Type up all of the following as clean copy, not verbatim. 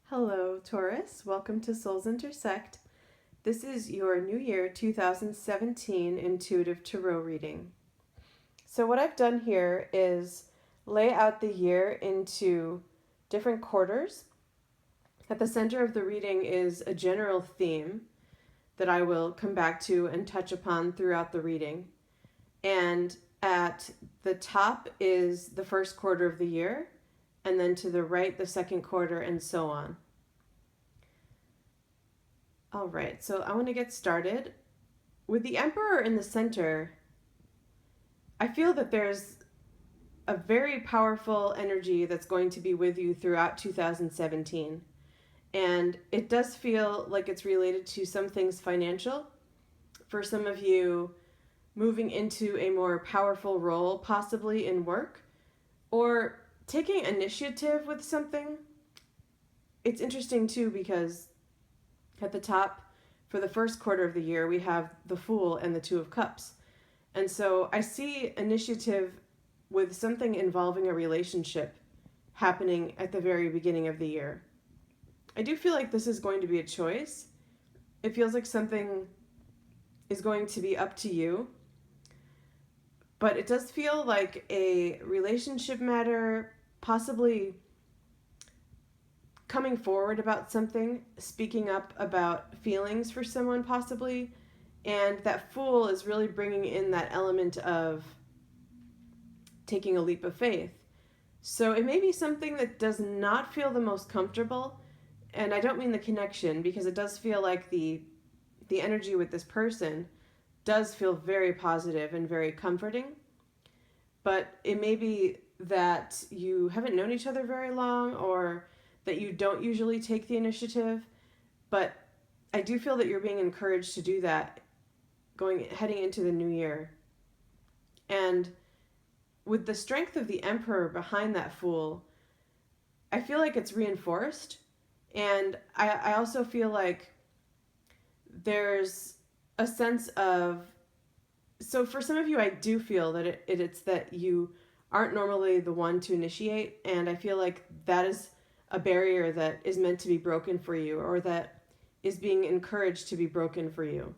Hello, Taurus. Welcome to Souls Intersect. This is your New Year 2017 Intuitive Tarot reading. So, what I've done here is lay out the year into different quarters. At the center of the reading is a general theme that I will come back to and touch upon throughout the reading. And at the top is the first quarter of the year, and then to the right, the second quarter, and so on. All right, so I want to get started. With the Emperor in the center, I feel that there's a very powerful energy that's going to be with you throughout 2017. And it does feel like it's related to some things financial. For some of you, moving into a more powerful role, possibly in work, or taking initiative with something. It's interesting too because at the top, for the first quarter of the year, we have the Fool and the Two of Cups. And so I see initiative with something involving a relationship happening at the very beginning of the year. I do feel like this is going to be a choice. It feels like something is going to be up to you. But it does feel like a relationship matter, possibly coming forward about something, speaking up about feelings for someone possibly, and that Fool is really bringing in that element of taking a leap of faith. So it may be something that does not feel the most comfortable, and I don't mean the connection, because it does feel like the energy with this person does feel very positive and very comforting, but it may be that you haven't known each other very long, or that you don't usually take the initiative, but I do feel that you're being encouraged to do that heading into the new year. And with the strength of the Emperor behind that Fool, I feel like it's reinforced. And I also feel like there's a sense of, so for some of you, I do feel that it's that you aren't normally the one to initiate, and I feel like that is a barrier that is meant to be broken for you, or that is being encouraged to be broken for you.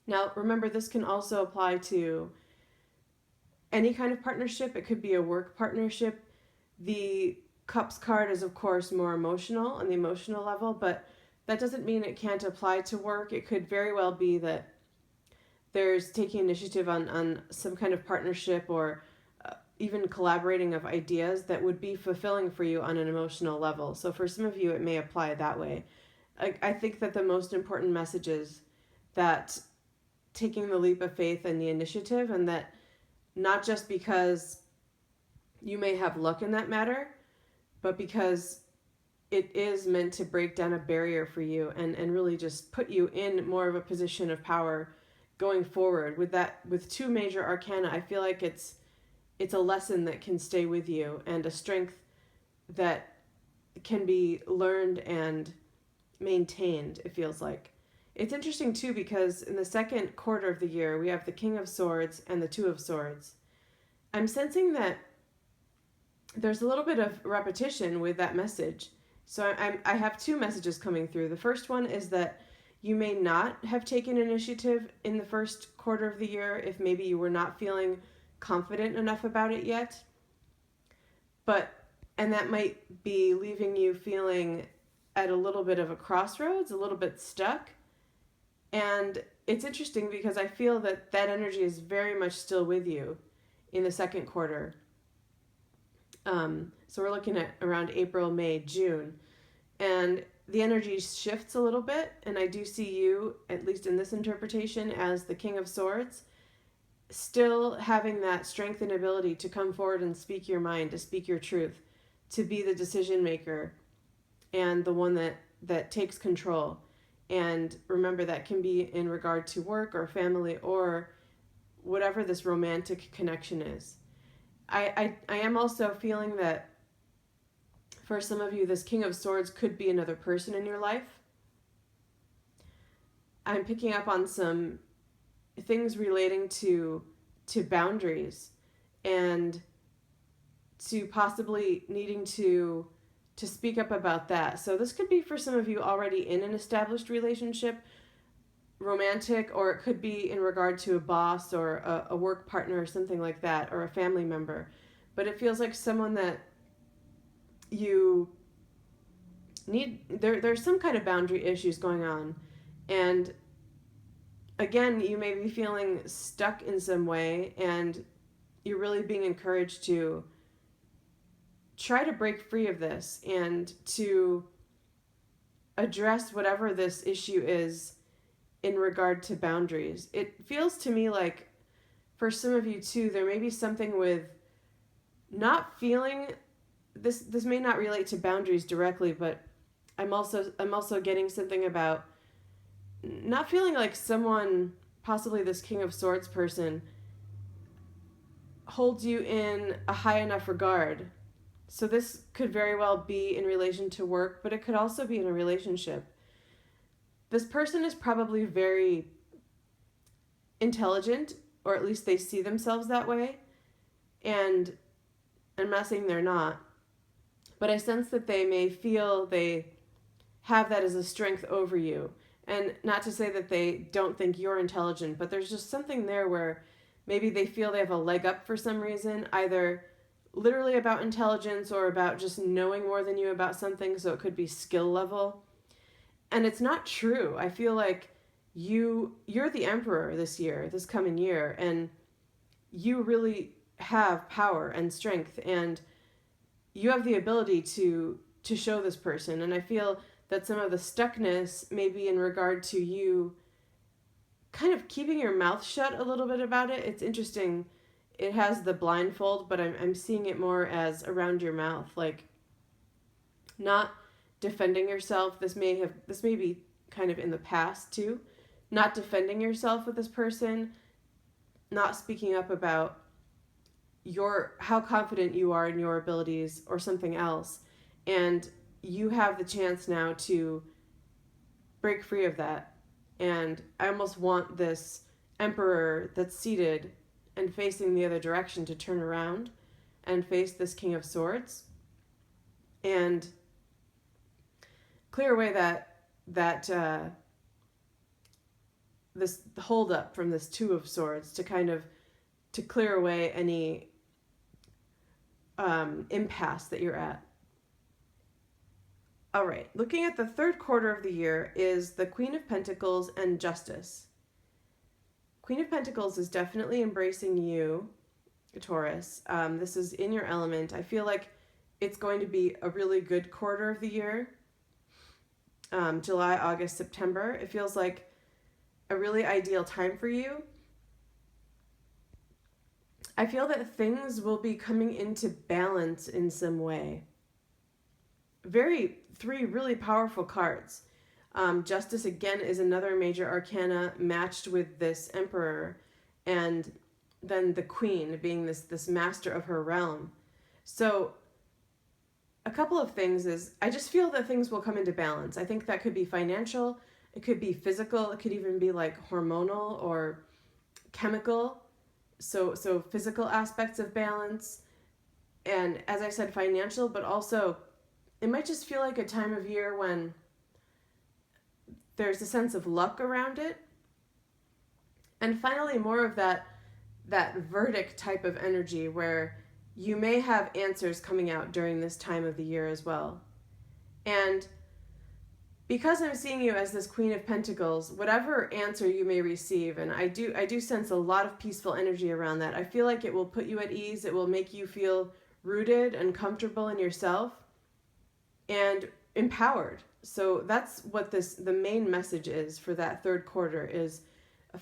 Now, remember, this can also apply to any kind of partnership. It could be a work partnership. The Cups card is, of course, more emotional on the emotional level, but that doesn't mean it can't apply to work. It could very well be that there's taking initiative on some kind of partnership, or even collaborating of ideas that would be fulfilling for you on an emotional level. So for some of you, it may apply that way. I think that the most important message is that taking the leap of faith and the initiative, and that not just because you may have luck in that matter, but because it is meant to break down a barrier for you, and really just put you in more of a position of power going forward. With two major arcana, I feel like it's a lesson that can stay with you, and a strength that can be learned and maintained, it feels like. It's interesting too, because in the second quarter of the year, we have the King of Swords and the Two of Swords. I'm sensing that there's a little bit of repetition with that message. So I have two messages coming through. The first one is that you may not have taken initiative in the first quarter of the year if maybe you were not feeling confident enough about it yet. And that might be leaving you feeling at a little bit of a crossroads, a little bit stuck. And it's interesting because I feel that energy is very much still with you in the second quarter. So we're looking at around April, May, June. And the energy shifts a little bit, and I do see you, at least in this interpretation, as the King of Swords, still having that strength and ability to come forward and speak your mind, to speak your truth, to be the decision maker and the one that takes control. And remember, that can be in regard to work or family or whatever this romantic connection is. I am also feeling that for some of you, this King of Swords could be another person in your life. I'm picking up on some things relating to boundaries, and to possibly needing to to speak up about that. So this could be for some of you already in an established relationship, romantic, or it could be in regard to a boss or a work partner or something like that, or a family member. But it feels like someone that you need, there's some kind of boundary issues going on. And again, you may be feeling stuck in some way, and you're really being encouraged to try to break free of this and to address whatever this issue is in regard to boundaries. It feels to me like for some of you too, there may be something with not feeling this may not relate to boundaries directly, but I'm also getting something about not feeling like someone, possibly this King of Swords person, holds you in a high enough regard. So this could very well be in relation to work, but it could also be in a relationship. This person is probably very intelligent, or at least they see themselves that way. And I'm not saying they're not, but I sense that they may feel they have that as a strength over you. And not to say that they don't think you're intelligent, but there's just something there where maybe they feel they have a leg up for some reason, either literally about intelligence or about just knowing more than you about something. So it could be skill level. And it's not true. I feel like you're the emperor this year, this coming year, and you really have power and strength, and you have the ability to show this person. And I feel that some of the stuckness may be in regard to you kind of keeping your mouth shut a little bit about it. It's interesting. It has the blindfold, but I'm seeing it more as around your mouth, like not defending yourself. This may be kind of in the past too. Not defending yourself with this person, not speaking up about how confident you are in your abilities or something else. And you have the chance now to break free of that. And I almost want this emperor that's seated and facing the other direction to turn around and face this King of Swords and clear away that this hold up from this Two of Swords, to clear away any impasse that you're at. All right, looking at the third quarter of the year is the Queen of Pentacles and Justice. Queen of Pentacles is definitely embracing you, Taurus. This is in your element. I feel like it's going to be a really good quarter of the year. July, August, September. It feels like a really ideal time for you. I feel that things will be coming into balance in some way. Three really powerful cards. Justice, again, is another major arcana matched with this Emperor, and then the Queen being this master of her realm. So a couple of things is, I just feel that things will come into balance. I think that could be financial, it could be physical, it could even be like hormonal or chemical. So physical aspects of balance, and as I said, financial, but also it might just feel like a time of year when there's a sense of luck around it. And finally, more of that verdict type of energy where you may have answers coming out during this time of the year as well. And because I'm seeing you as this Queen of Pentacles, whatever answer you may receive, and I do sense a lot of peaceful energy around that. I feel like it will put you at ease. It will make you feel rooted and comfortable in yourself and empowered. So that's what the main message is for that third quarter, is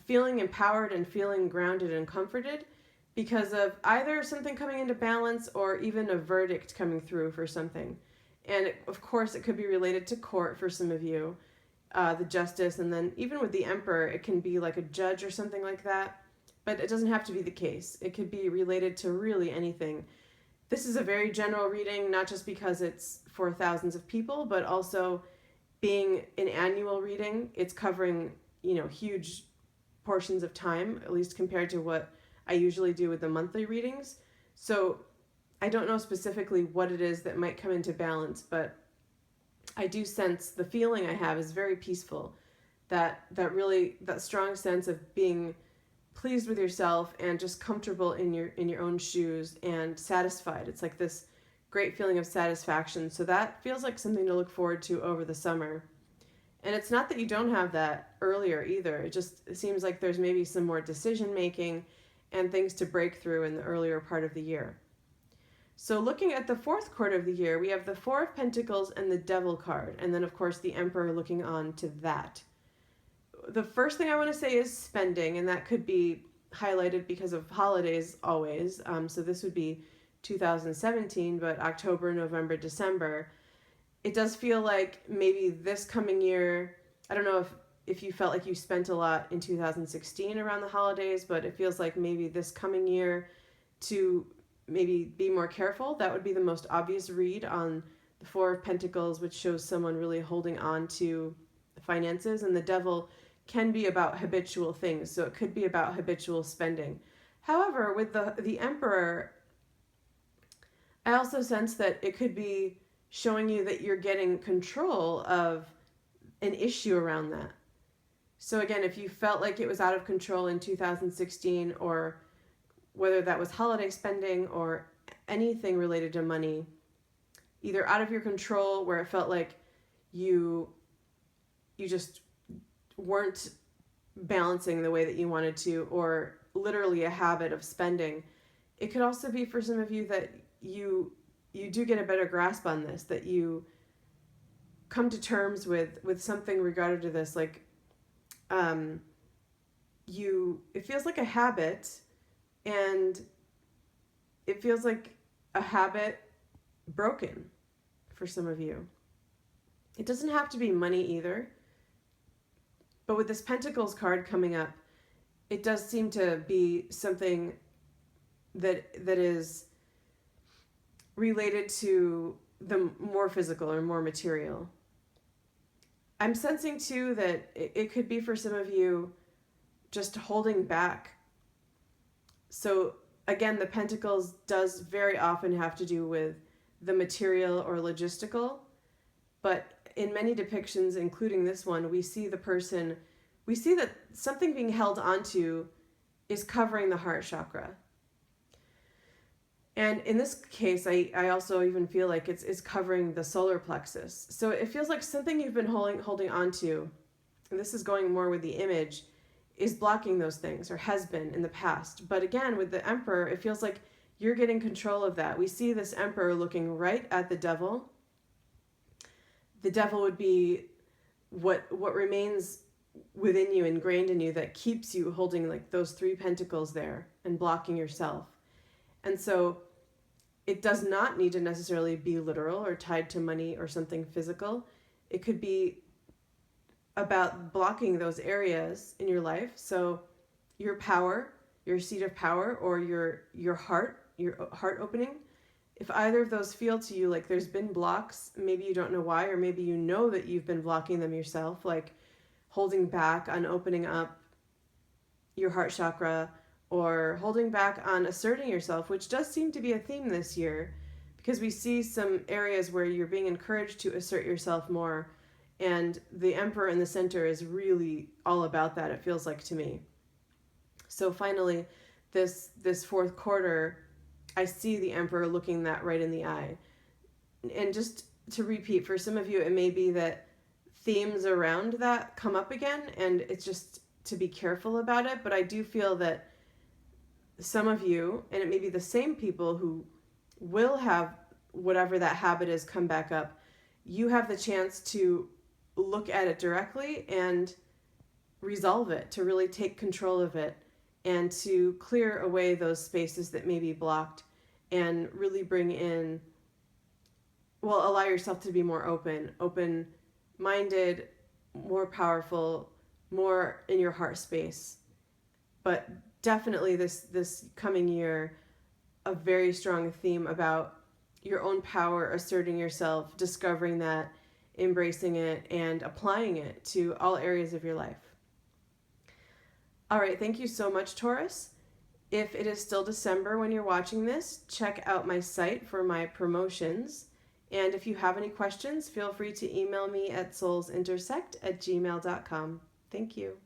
feeling empowered and feeling grounded and comforted because of either something coming into balance or even a verdict coming through for something. And of course, it could be related to court for some of you, the Justice, and then even with the Emperor, it can be like a judge or something like that. But it doesn't have to be the case. It could be related to really anything. This is a very general reading, not just because it's for thousands of people, but also being an annual reading. It's covering, huge portions of time, at least compared to what I usually do with the monthly readings. So I don't know specifically what it is that might come into balance, but I do sense the feeling I have is very peaceful. That strong sense of being pleased with yourself and just comfortable in your own shoes and satisfied. It's like this great feeling of satisfaction. So that feels like something to look forward to over the summer. And it's not that you don't have that earlier either. It seems like there's maybe some more decision making and things to break through in the earlier part of the year. So looking at the fourth quarter of the year, we have the Four of Pentacles and the Devil card, and then of course the Emperor looking on to that. The first thing I want to say is spending, and that could be highlighted because of holidays always. So this would be 2017, but October, November, December. It does feel like maybe this coming year, I don't know if you felt like you spent a lot in 2016 around the holidays, but it feels like maybe this coming year to maybe be more careful. That would be the most obvious read on the Four of Pentacles, which shows someone really holding on to finances, and the Devil can be about habitual things, so it could be about habitual spending. However, with the Emperor, I also sense that it could be showing you that you're getting control of an issue around that. So again, if you felt like it was out of control in 2016, or whether that was holiday spending or anything related to money, either out of your control where it felt like you just weren't balancing the way that you wanted to, or literally a habit of spending. It could also be for some of you that you do get a better grasp on this, that you come to terms with something regarding to this, like it feels like a habit, and it feels like a habit broken for some of you. It doesn't have to be money either. But with this Pentacles card coming up, it does seem to be something that is related to the more physical or more material. I'm sensing too that it could be for some of you just holding back. So again, the Pentacles does very often have to do with the material or logistical, but in many depictions, including this one, we see that something being held onto is covering the heart chakra. And in this case, I also even feel like it's covering the solar plexus. So it feels like something you've been holding onto, and this is going more with the image, is blocking those things, or has been in the past. But again, with the Emperor, it feels like you're getting control of that. We see this Emperor looking right at the Devil. The Devil would be what remains within you, ingrained in you, that keeps you holding like those three pentacles there and blocking yourself. And so it does not need to necessarily be literal or tied to money or something physical. It could be about blocking those areas in your life. So your power, your seat of power, or your heart opening. If either of those feel to you like there's been blocks, maybe you don't know why, or maybe you know that you've been blocking them yourself, like holding back on opening up your heart chakra, or holding back on asserting yourself, which does seem to be a theme this year, because we see some areas where you're being encouraged to assert yourself more, and the Emperor in the center is really all about that, it feels like to me. So finally, this fourth quarter, I see the Emperor looking that right in the eye. And just to repeat, for some of you, it may be that themes around that come up again, and it's just to be careful about it. But I do feel that some of you, and it may be the same people who will have whatever that habit is come back up, you have the chance to look at it directly and resolve it, to really take control of it, and to clear away those spaces that may be blocked, and really bring in, well, allow yourself to be more open-minded, more powerful, more in your heart space. But definitely this coming year, a very strong theme about your own power, asserting yourself, discovering that, embracing it, and applying it to all areas of your life. All right, thank you so much, Taurus. If it is still December when you're watching this, check out my site for my promotions. And if you have any questions, feel free to email me at soulsintersect@gmail.com. Thank you.